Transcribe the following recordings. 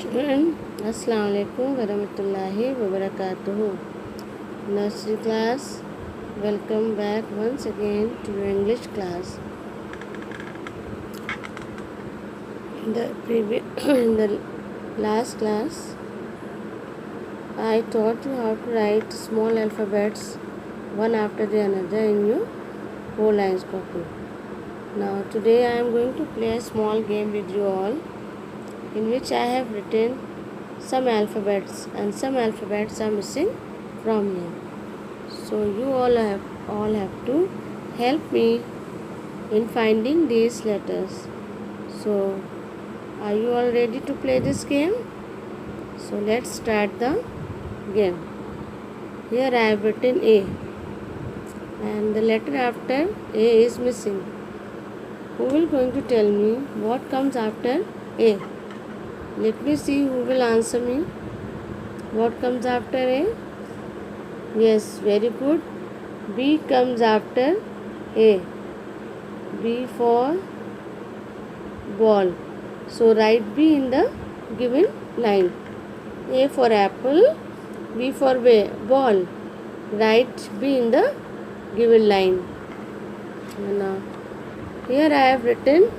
Children, Assalamu alaikum warahmatullahi wabarakatuh. Nursery class, welcome back once again to your English class. In the last class, I taught you how to write small alphabets one after the another in your 4 lines copy. Now today I am going to play a small game with you all, in which I have written some alphabets and some alphabets are missing from here. So you all have to help me in finding these letters. So are you all ready to play this game? So let's start the game. Here I have written A and the letter after A is missing. Who will going to tell me what comes after A? Let me see who will answer me. What comes after A? Yes, very good. B comes after A. B for ball. So write B in the given line. A for apple, B for ball. Write B in the given line. Now, here I have written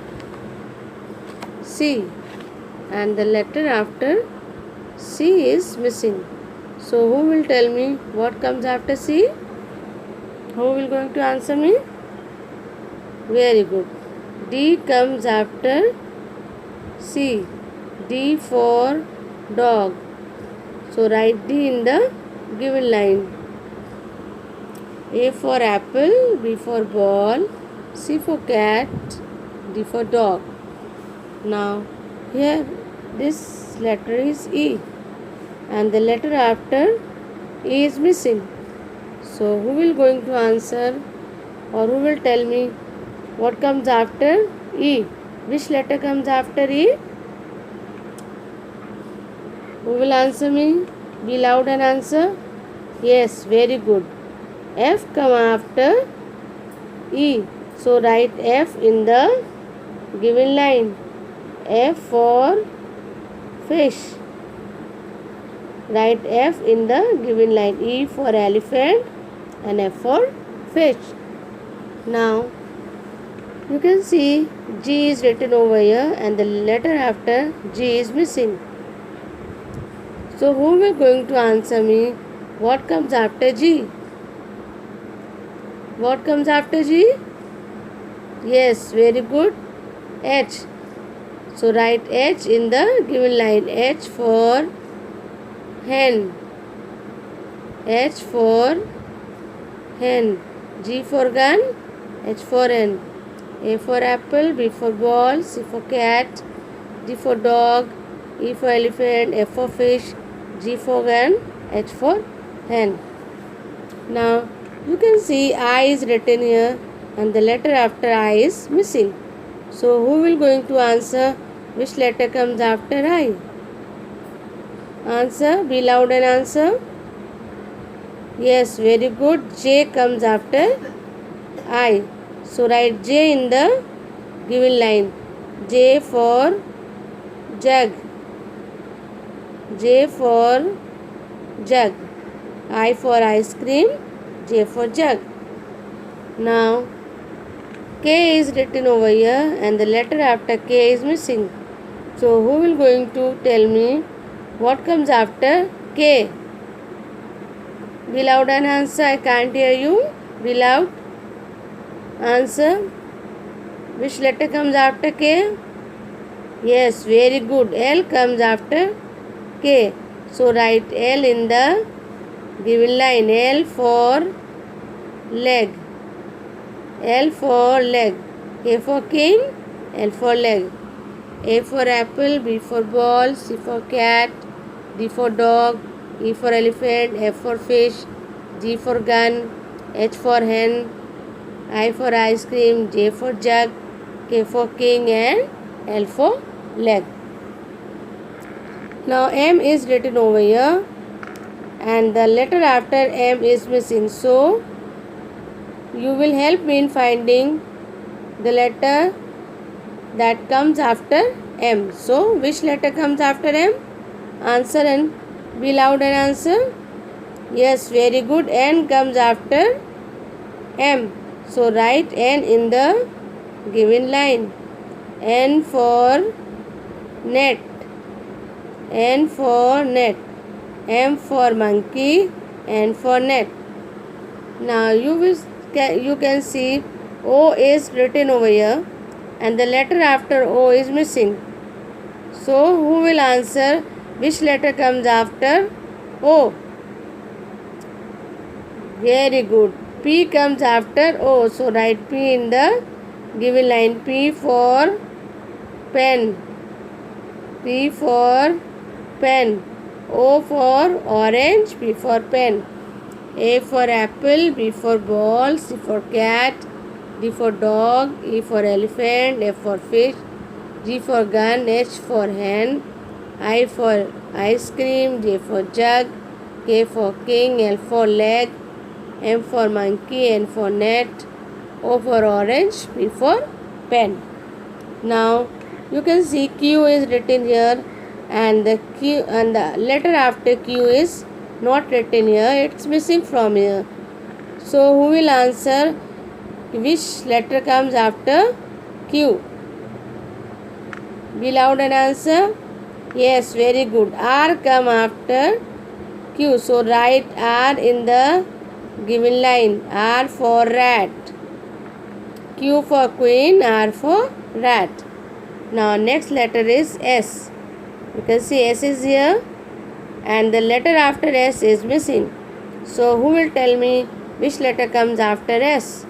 C. And the letter after C is missing. So who will tell me what comes after C? Who will going to answer me? Very good. D comes after C. D for dog. So write D in the given line. A for apple, B for ball, C for cat, D for dog. Now here this letter is E and the letter after E is missing. So who will going to answer or who will tell me what comes after E? Which letter comes after E? Who will answer me? Be loud and answer. Yes, very good. F come after E. So write F in the given line. F for fish. Write F in the given line. E for elephant and F for fish. Now you can see G is written over here and the letter after G is missing. So who will going to answer me what comes after G? What comes after G? Yes, very good. H. So write H in the given line. H for hen. H for hen. G for gun. H for hen. A for apple. B for ball. C for cat. D for dog. E for elephant. F for fish. G for gun. H for hen. Now you can see I is written here and the letter after I is missing. So who will going to answer which letter comes after I? Answer, be loud and answer. Yes, very good. J comes after I. So write J in the given line. J for jug. J for jug. I for ice cream. J for jug. Now K is written over here and the letter after K is missing. So who will going to tell me what comes after K? Be loud and answer. I can't hear you. Be loud. Answer. Which letter comes after K? Yes, very good. L comes after K. So write L in the given line. L for leg. L for leg. A for king. L for leg. A for apple. B for ball. C for cat. D for dog. E for elephant. F for fish. G for gun. H for hen. I for ice cream. J for jug. K for king and L for leg. Now M is written over here and the letter after M is missing. So you will help me in finding the letter that comes after M. So which letter comes after M? answer and be loud and answer. Yes, very good. N comes after M. So write N in the given line. N for net. N for net. M for monkey. N for net. Now you can see O is written over here and the letter after O is missing. So who will answer which letter comes after O? Very good. P comes after O. So write P in the given line. P for pen. P for pen. O for orange. P for pen. A for apple. B for ball. C for cat. D for dog. E for elephant. F for fish. G for gun. H for hen. I for ice cream. J for jug. K for king. L for leg. M for monkey. N for net. O for orange. P for pen. Now you can see Q is written here and the Q and the letter after Q is not written here. It's missing from here. So who will answer which letter comes after Q? Be loud and answer. Yes, very good. R come after Q. So write R in the given line. R for rat. Q for queen. R for rat. Now next letter is S. You can see S is here and the letter after S is missing. So who will tell me which letter comes after S?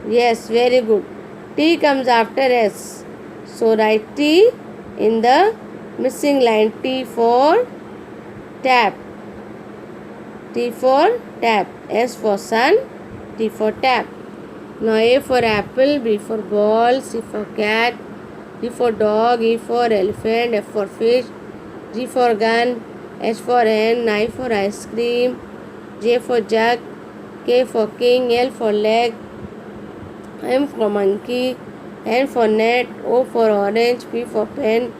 Yes, very good. T comes after S. So write T in the missing line. T for tap. T for tap. S for sun. T for tap. Now A for apple. B for ball. C for cat. D for dog. E for elephant. F for fish. G for gun. H for hen. I for ice cream. J for jug. K for king. L for leg. M for monkey. N for net. O for orange. P for pen.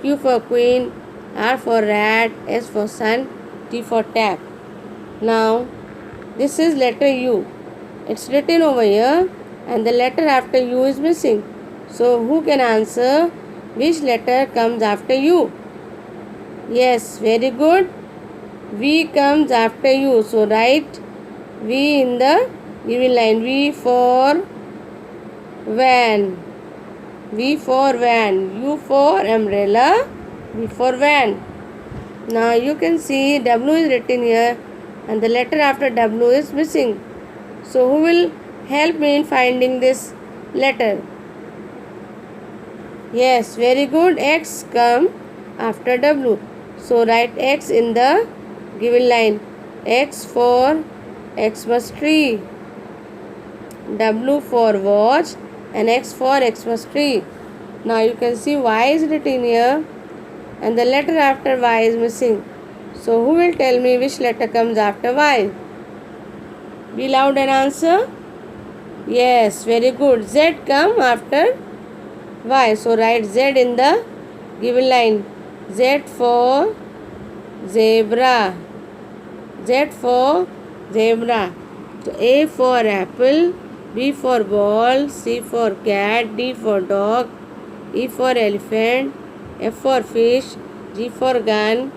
Q for queen. R for rat. S for sun. T for tap. Now this is letter U. It's written over here and the letter after U is missing. So who can answer which letter comes after U? Yes, very good. V comes after U. So write V in the given line. V for van. V for van. U for umbrella. V for van. Now you can see W is written here and the letter after W is missing. So who will help me in finding this letter? Yes, very good. X come after W. So write X in the given line. X for Xmas tree. W for watch and X for Xmas tree. Now you can see Y is written here and the letter after Y is missing. So who will tell me which letter comes after Y? Be loud and answer. Yes, very good. Z come after Y. So write Z in the given line. Z for zebra. Z for zebra. So A for apple. B for ball. C for cat. D for dog. E for elephant. F for fish. G for gun.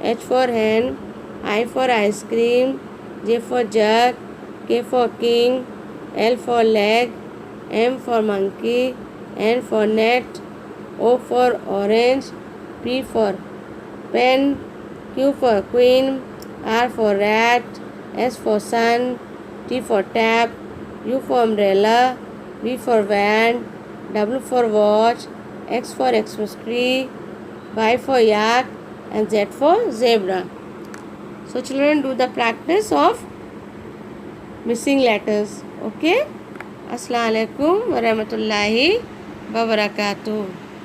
H for hen. I for ice cream. J for jug. K for king. L for leg. M for monkey. N for net. O for orange. P for pen. Q for queen. R for rat. S for sun. T for tap. U for umbrella. V for van. W for watch. X for Xmas tree. Y for yak. And Z for zebra. So children, do the practice of missing letters. Okay. Assalamu alaikum wa rahmatullahi wa barakatuh.